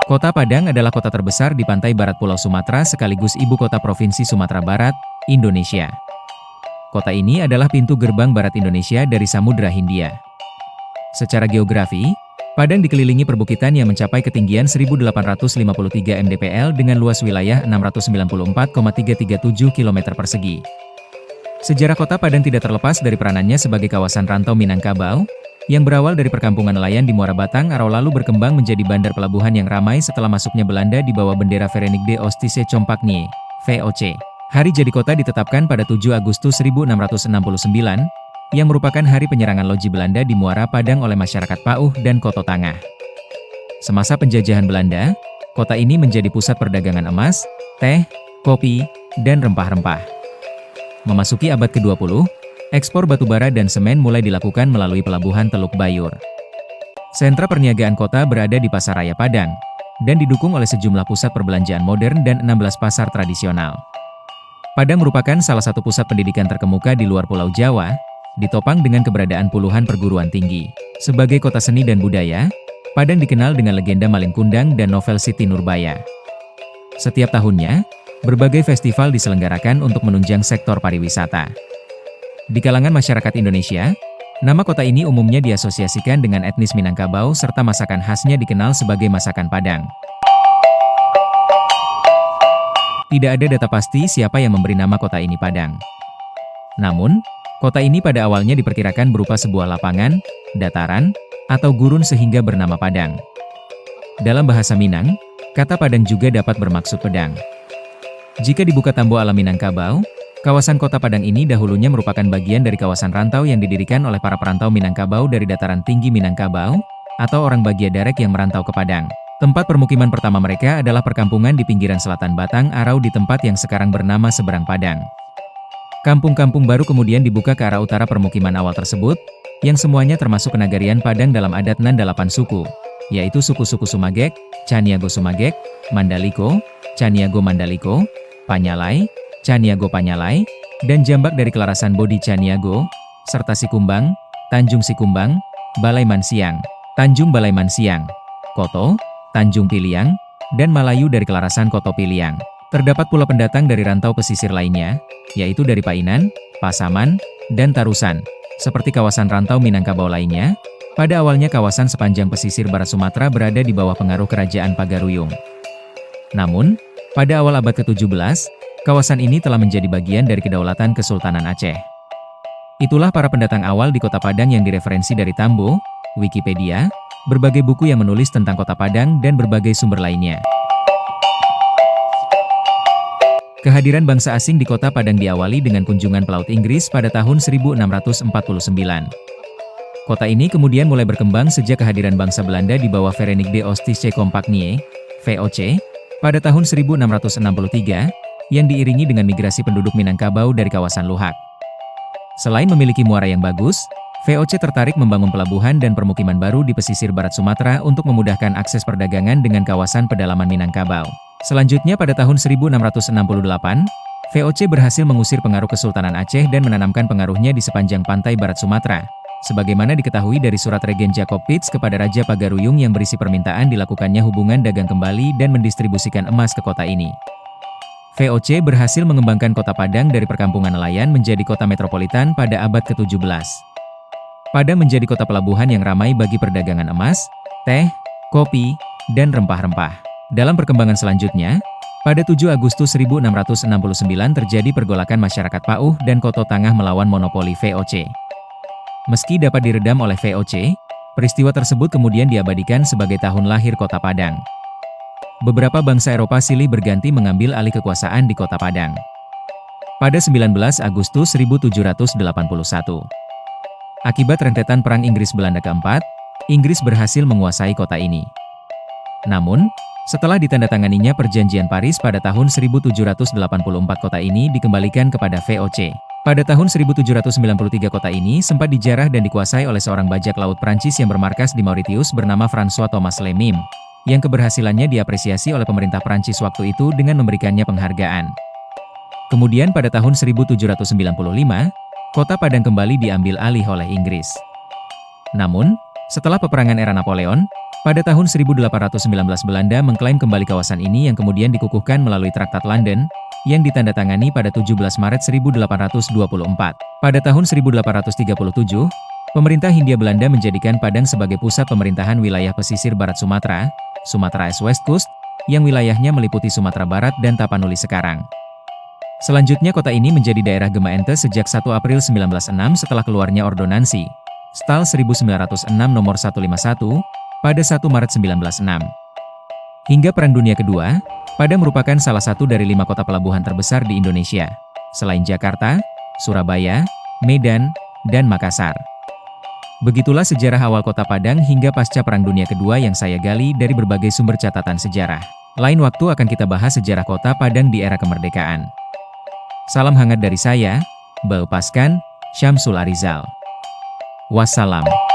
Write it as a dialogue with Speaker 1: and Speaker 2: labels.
Speaker 1: Kota Padang adalah kota terbesar di pantai barat Pulau Sumatera sekaligus ibu kota Provinsi Sumatera Barat, Indonesia. Kota ini adalah pintu gerbang barat Indonesia dari Samudra Hindia. Secara geografi, Padang dikelilingi perbukitan yang mencapai ketinggian 1.853 mdpl dengan luas wilayah 694,337 km persegi. Sejarah kota Padang tidak terlepas dari peranannya sebagai kawasan rantau Minangkabau, yang berawal dari perkampungan nelayan di Muara Batang Arau lalu berkembang menjadi bandar pelabuhan yang ramai setelah masuknya Belanda di bawah bendera Verenigde Oost-Indische Compagnie, VOC. Hari jadi kota ditetapkan pada 7 Agustus 1669, yang merupakan hari penyerangan loji Belanda di Muara Padang oleh masyarakat Pauh dan Koto Tangah. Semasa penjajahan Belanda, kota ini menjadi pusat perdagangan emas, teh, kopi, dan rempah-rempah. Memasuki abad ke-20, ekspor batubara dan semen mulai dilakukan melalui pelabuhan Teluk Bayur. Sentra perniagaan kota berada di Pasaraya Padang, dan didukung oleh sejumlah pusat perbelanjaan modern dan 16 pasar tradisional. Padang merupakan salah satu pusat pendidikan terkemuka di luar Pulau Jawa, ditopang dengan keberadaan puluhan perguruan tinggi. Sebagai kota seni dan budaya, Padang dikenal dengan legenda Malin Kundang dan novel Siti Nurbaya. Setiap tahunnya, berbagai festival diselenggarakan untuk menunjang sektor pariwisata. Di kalangan masyarakat Indonesia, nama kota ini umumnya diasosiasikan dengan etnis Minangkabau serta masakan khasnya dikenal sebagai masakan Padang. Tidak ada data pasti siapa yang memberi nama kota ini Padang. Namun, kota ini pada awalnya diperkirakan berupa sebuah lapangan, dataran, atau gurun sehingga bernama Padang. Dalam bahasa Minang, kata Padang juga dapat bermaksud pedang. Jika dibuka tambo alam Minangkabau, kawasan kota Padang ini dahulunya merupakan bagian dari kawasan rantau yang didirikan oleh para perantau Minangkabau dari dataran tinggi Minangkabau, atau orang Bagia Darek yang merantau ke Padang. Tempat permukiman pertama mereka adalah perkampungan di pinggiran selatan Batang Arau di tempat yang sekarang bernama Seberang Padang. Kampung-kampung baru kemudian dibuka ke arah utara permukiman awal tersebut, yang semuanya termasuk kenagarian Padang dalam adat Nandalapan suku, yaitu suku-suku Sumagek, Caniago Sumagek, Mandaliko, Caniago Mandaliko, Panyalai, Caniago Panyalai, dan Jambak dari Kelarasan Bodi Caniago, serta Sikumbang, Tanjung Sikumbang, Balai Mansiang, Tanjung Balai Mansiang, Koto, Tanjung Piliang, dan Malayu dari Kelarasan Koto Piliang. Terdapat pula pendatang dari rantau pesisir lainnya, yaitu dari Painan, Pasaman, dan Tarusan. Seperti kawasan rantau Minangkabau lainnya, pada awalnya kawasan sepanjang pesisir barat Sumatera berada di bawah pengaruh Kerajaan Pagaruyung. Namun, pada awal abad ke-17, kawasan ini telah menjadi bagian dari Kedaulatan Kesultanan Aceh. Itulah para pendatang awal di Kota Padang yang direferensi dari Tambo, Wikipedia, berbagai buku yang menulis tentang Kota Padang dan berbagai sumber lainnya. Kehadiran bangsa asing di Kota Padang diawali dengan kunjungan pelaut Inggris pada tahun 1649. Kota ini kemudian mulai berkembang sejak kehadiran bangsa Belanda di bawah Verenigde Oost-Indische Compagnie, VOC, pada tahun 1663, yang diiringi dengan migrasi penduduk Minangkabau dari kawasan Luhak. Selain memiliki muara yang bagus, VOC tertarik membangun pelabuhan dan permukiman baru di pesisir barat Sumatera untuk memudahkan akses perdagangan dengan kawasan pedalaman Minangkabau. Selanjutnya pada tahun 1668, VOC berhasil mengusir pengaruh Kesultanan Aceh dan menanamkan pengaruhnya di sepanjang pantai barat Sumatera. Sebagaimana diketahui dari surat Regen Jacob Pitts kepada Raja Pagaruyung yang berisi permintaan dilakukannya hubungan dagang kembali dan mendistribusikan emas ke kota ini. VOC berhasil mengembangkan Kota Padang dari perkampungan nelayan menjadi kota metropolitan pada abad ke-17. Padang menjadi kota pelabuhan yang ramai bagi perdagangan emas, teh, kopi, dan rempah-rempah. Dalam perkembangan selanjutnya, pada 7 Agustus 1669 terjadi pergolakan masyarakat Pauh dan Koto Tangah melawan monopoli VOC. Meski dapat diredam oleh VOC, peristiwa tersebut kemudian diabadikan sebagai tahun lahir Kota Padang. Beberapa bangsa Eropa silih berganti mengambil alih kekuasaan di Kota Padang. Pada 19 Agustus 1781, akibat rentetan Perang Inggris-Belanda keempat, Inggris berhasil menguasai kota ini. Namun, setelah ditandatanganinya Perjanjian Paris pada tahun 1784 kota ini dikembalikan kepada VOC. Pada tahun 1793 kota ini sempat dijarah dan dikuasai oleh seorang bajak laut Prancis yang bermarkas di Mauritius bernama François Thomas Lemim, yang keberhasilannya diapresiasi oleh pemerintah Prancis waktu itu dengan memberikannya penghargaan. Kemudian pada tahun 1795, Kota Padang kembali diambil alih oleh Inggris. Namun, setelah peperangan era Napoleon, Pada tahun 1819 Belanda mengklaim kembali kawasan ini yang kemudian dikukuhkan melalui Traktat London, yang ditandatangani pada 17 Maret 1824. Pada tahun 1837, pemerintah Hindia Belanda menjadikan Padang sebagai pusat pemerintahan wilayah pesisir barat Sumatera, Sumatera West Coast, yang wilayahnya meliputi Sumatera Barat dan Tapanuli sekarang. Selanjutnya kota ini menjadi daerah Gema Ente sejak 1 April 1906 setelah keluarnya Ordonansi Stal 1906 nomor 151, pada 1 Maret 1906. Hingga Perang Dunia Kedua, Padang merupakan salah satu dari 5 kota pelabuhan terbesar di Indonesia, selain Jakarta, Surabaya, Medan, dan Makassar. Begitulah sejarah awal kota Padang hingga pasca Perang Dunia Kedua yang saya gali dari berbagai sumber catatan sejarah. Lain waktu akan kita bahas sejarah kota Padang di era kemerdekaan. Salam hangat dari saya, Bae Pascan, Syamsul Arizal. Wassalam.